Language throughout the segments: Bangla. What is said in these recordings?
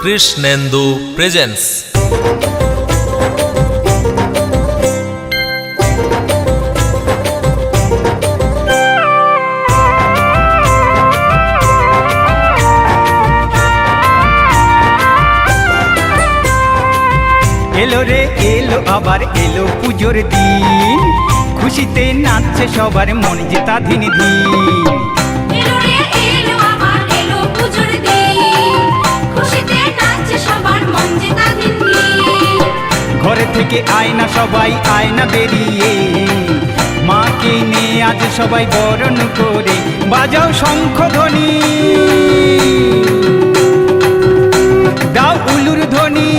কৃষ্ণেন্দু প্রেজেন্স। এলো রে এলো আবার এলো পুজোর দিন, খুশিতে নাচছে সবার মন জেতা দিন দিন। এলো রে এলো আবার এলো পুজোর দিন, খুশিতে নাচছে সবার মন জেতা দিন দিন। ঘরে থেকে আয়না সবাই আয়না বেরিয়ে, মাকে নিয়ে আজ সবাই বরণ করে বাজাও শঙ্খ ধ্বনি, দাও উলুর ধ্বনি।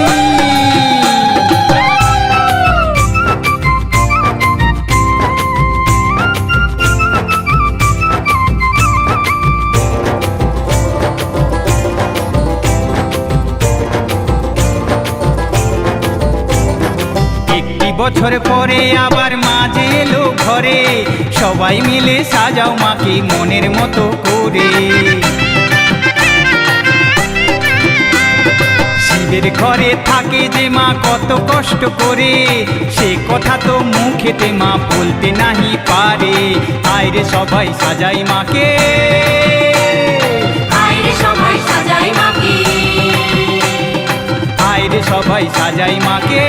বছর পরে আবার মাঝে এলো ঘরে, সবাই মিলে সাজাও মাকে মনের মতো করে। শিবের ঘরে থাকে যে মা কত কষ্ট করে, সে কথা তো মুখেতে মা বলতে নাহি পারে। আয়রে সবাই সাজাই মাকে, আয়রে সবাই সাজাই মাকে, আয়রে সবাই সাজাই মাকে,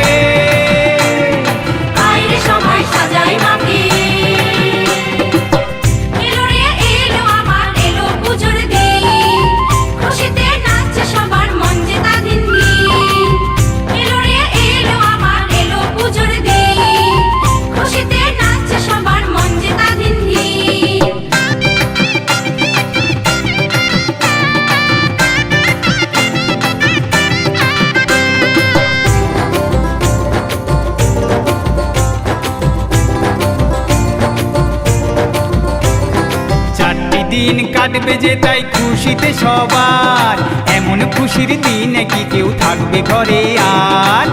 আয়রে সবাই সাজাই মাকে। এলো রে এলো আবার এলো পুজোর দিন, খুশিতে নাচছে সবার মন জেতা দিন দিন। এলো রে এলো আবার এলো পুজোর দিন, খুশিতে নাচছে সবার মন জেতা দিন দিন। দিন কাটবে যে তাই খুশিতে সবার, এমন খুশির দিন কি কেউ থাকবে ঘরে আর।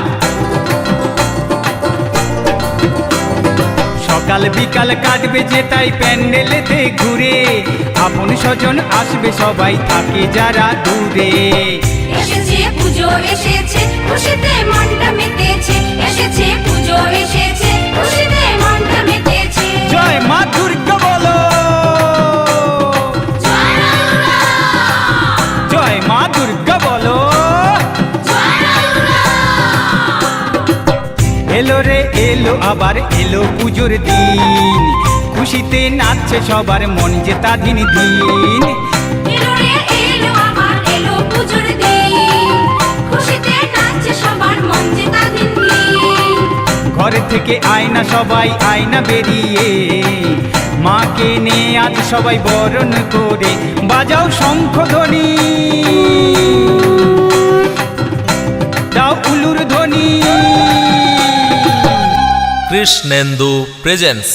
সকাল বিকাল কাটবে যে তাই প্যান্ডেলেতে ঘুরে, আপন স্বজন আসবে সবাই থাকে যারা দূরে। এসেছে পুজো এসেছে, খুশিতে মনটা মেতেছে। এসেছে পুজো এসেছে, খুশিতে মনটা মেতেছে। জয় মা দুর্গা বলো, জয় দুর্গা, জয় মা দুর্গা বলো। জয় দুর্গা। এলো রে এলো আবার এলো পুজোর দিন, খুশিতে নাচছে সবার মন জেতা দিন দিন। এলো রে এলো আবার এলো পুজোর দিন, খুশিতে নাচছে সবার মন জেতা দিন দিন। ঘরে থেকে আয়না সবাই আয়না বেরিয়ে, মাকে নিয়ে আজ সবাই বরণ করে বাজাও শঙ্খ ধ্বনি, দাও উলুর ধ্বনি। কৃষ্ণেন্দু প্রেজেন্স।